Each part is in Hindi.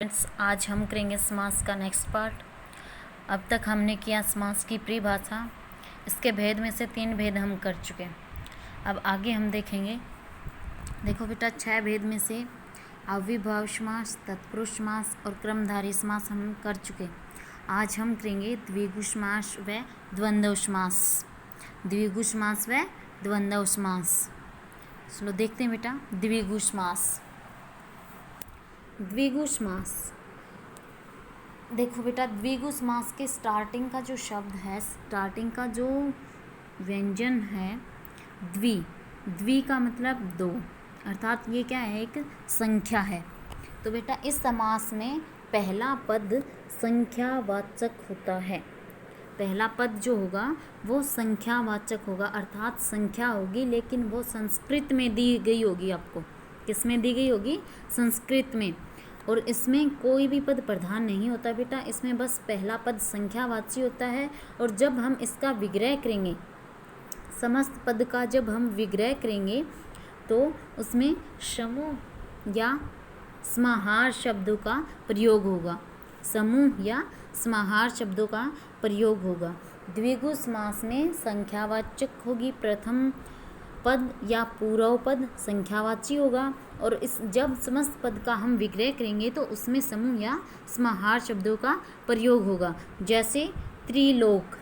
फ्रेंड्स, आज हम करेंगे समास का नेक्स्ट पार्ट। अब तक हमने किया समास की परिभाषा, इसके भेद में से 3 भेद हम कर चुके। अब आगे हम देखेंगे। देखो बेटा, 6 भेद में से अव्ययभाव समास, तत्पुरुष समास और क्रमधारय समास हम कर चुके। आज हम करेंगे द्विगु समास व द्वंद्व समास। द्विगु समास व द्वंद्व समास। चलो देखते हैं बेटा। द्विगु समास। द्विगु समास, देखो बेटा, द्विगु समास के स्टार्टिंग का जो शब्द है, स्टार्टिंग का जो व्यंजन है द्वि, द्वि का मतलब 2, अर्थात ये क्या है, एक संख्या है। तो बेटा इस समास में पहला पद संख्यावाचक होता है। पहला पद जो होगा वो संख्यावाचक होगा, अर्थात संख्या होगी, लेकिन वो संस्कृत में दी गई होगी। आपको किस में दी गई होगी? संस्कृत में। और इसमें कोई भी पद प्रधान नहीं होता बेटा, इसमें बस पहला पद संख्यावाची होता है। और जब हम इसका विग्रह करेंगे, समस्त पद का जब हम विग्रह करेंगे, तो उसमें समूह या समाहार शब्दों का प्रयोग होगा। समूह या समाहार शब्दों का प्रयोग होगा। द्विगु समास में संख्यावाचक होगी, प्रथम पद या पूर्व पद संख्यावाची होगा। और इस जब समस्त पद का हम विग्रह करेंगे तो उसमें समूह या समाहार शब्दों का प्रयोग होगा। जैसे त्रिलोक,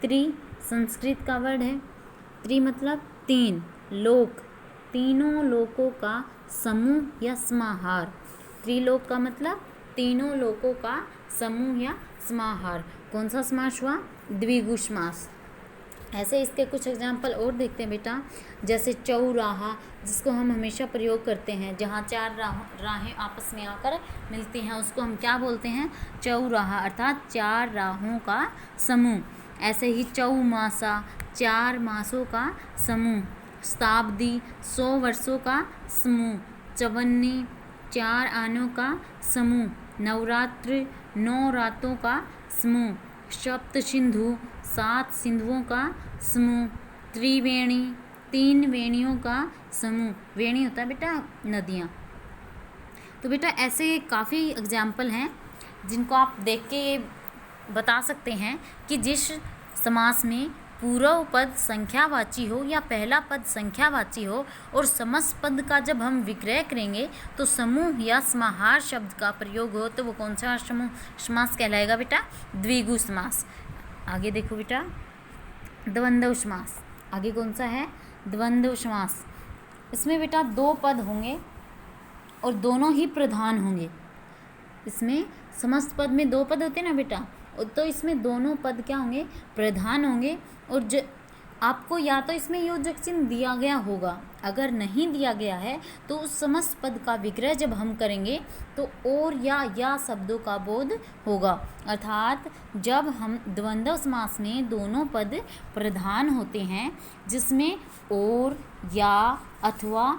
त्रि संस्कृत का वर्ड है, त्रि मतलब 3, लोक तीनों लोकों का समूह या समाहार। त्रिलोक का मतलब तीनों लोकों का समूह या समाहार। कौन सा समास हुआ? द्विगु समास। ऐसे इसके कुछ एग्जाम्पल और देखते हैं बेटा। जैसे चौराहा, जिसको हम हमेशा प्रयोग करते हैं, जहाँ 4 राहें आपस में आकर मिलती हैं, उसको हम क्या बोलते हैं? चौराहा, अर्थात 4 राहों का समूह। ऐसे ही चौमासा, 4 मासों का समूह। शताब्दी, 100 वर्षों का समूह। चवन्नी, 4 आनों का समूह। नवरात्र, 9 रातों का समूह। सप्त सिंधु, 7 सिंधुओं का समूह। त्रिवेणी, 3 वेणियों का समूह। वेणी होता है बेटा नदियाँ। तो बेटा ऐसे काफ़ी एग्जाम्पल हैं जिनको आप देख के बता सकते हैं कि जिस समास में पूर्व पद संख्यावाची हो या पहला पद संख्यावाची हो और समस्त पद का जब हम विग्रह करेंगे तो समूह या समाहार शब्द का प्रयोग हो, तो वो कौन सा समूह समास कहलाएगा बेटा? द्विगु समास। आगे देखो बेटा, द्वंद्व समास। आगे कौन सा है? द्वंद्व समास। इसमें बेटा 2 पद होंगे और दोनों ही प्रधान होंगे। इसमें समस्त पद में 2 पद होते हैं ना बेटा, तो इसमें दोनों पद क्या होंगे? प्रधान होंगे। और आपको या तो इसमें योजक चिन्ह दिया गया होगा, अगर नहीं दिया गया है तो उस समस्त पद का विग्रह जब हम करेंगे तो और या शब्दों का बोध होगा। अर्थात जब हम द्वंद्व समास में दोनों पद प्रधान होते हैं, जिसमें और, या, अथवा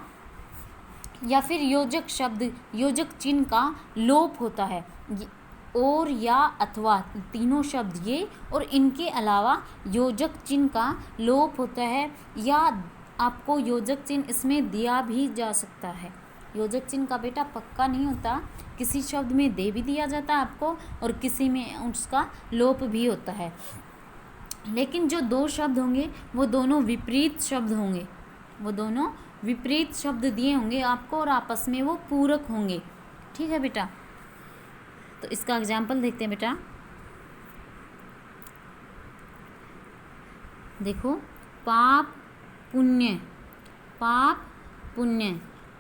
या फिर योजक शब्द, योजक चिन्ह का लोप होता है। और, या, अथवा तीनों शब्द ये और इनके अलावा योजक चिन्ह का लोप होता है, या आपको योजक चिन्ह इसमें दिया भी जा सकता है। योजक चिन्ह का बेटा पक्का नहीं होता, किसी शब्द में दे भी दिया जाता है आपको और किसी में उसका लोप भी होता है। लेकिन जो 2 शब्द होंगे वो दोनों विपरीत शब्द होंगे, वो दोनों विपरीत शब्द दिए होंगे आपको और आपस में वो पूरक होंगे। ठीक है बेटा, तो इसका एग्जाम्पल देखते हैं बेटा। देखो, पाप पुण्य, पाप पुण्य,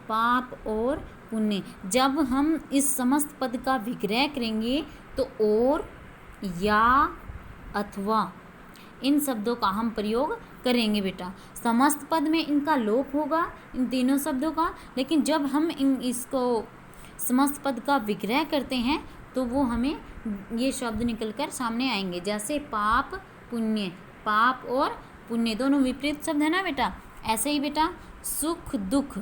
पाप और पुण्य। जब हम इस समस्त पद का विग्रह करेंगे तो और, या, अथवा इन शब्दों का हम प्रयोग करेंगे बेटा। समस्त पद में इनका लोप होगा, इन तीनों शब्दों का, लेकिन जब हम इसको समस्त पद का विग्रह करते हैं तो वो हमें ये शब्द निकलकर सामने आएंगे। जैसे पाप पुण्य, पाप और पुण्य दोनों विपरीत शब्द है ना बेटा। ऐसे ही बेटा सुख दुख,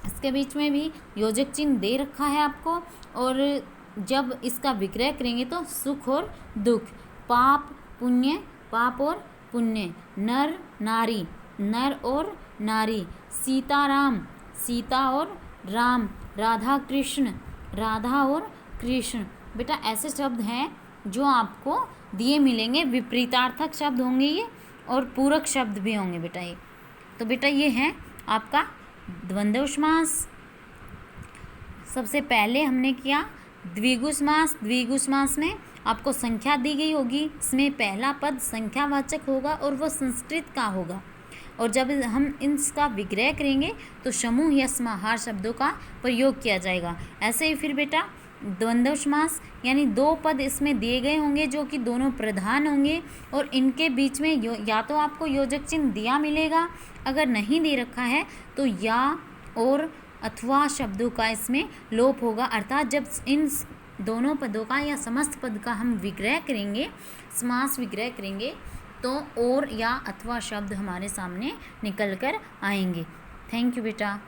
इसके बीच में भी योजक चिन्ह दे रखा है आपको, और जब इसका विग्रह करेंगे तो सुख और दुख। पाप पुण्य, पाप और पुण्य। नर नारी, नर और नारी। सीताराम, सीता और राम। राधा कृष्ण, राधा और कृष्ण। बेटा ऐसे शब्द हैं जो आपको दिए मिलेंगे, विपरीतार्थक शब्द होंगे ये और पूरक शब्द भी होंगे बेटा ये। तो बेटा ये है आपका द्वंद्व समास। सबसे पहले हमने किया द्विगु समास। द्विगु समास में आपको संख्या दी गई होगी, इसमें पहला पद संख्यावाचक होगा और वो संस्कृत का होगा, और जब हम इसका विग्रह करेंगे तो समूह या समाहार शब्दों का प्रयोग किया जाएगा। ऐसे ही फिर बेटा द्वंद्व समास यानी दो पद इसमें दिए गए होंगे जो कि दोनों प्रधान होंगे और इनके बीच में या तो आपको योजक चिन्ह दिया मिलेगा, अगर नहीं दे रखा है तो या और अथवा शब्दों का इसमें लोप होगा। अर्थात जब इन दोनों पदों का या समस्त पद का हम विग्रह करेंगे, समास विग्रह करेंगे, तो और या अथवा शब्द हमारे सामने निकल कर आएंगे। थैंक यू बेटा।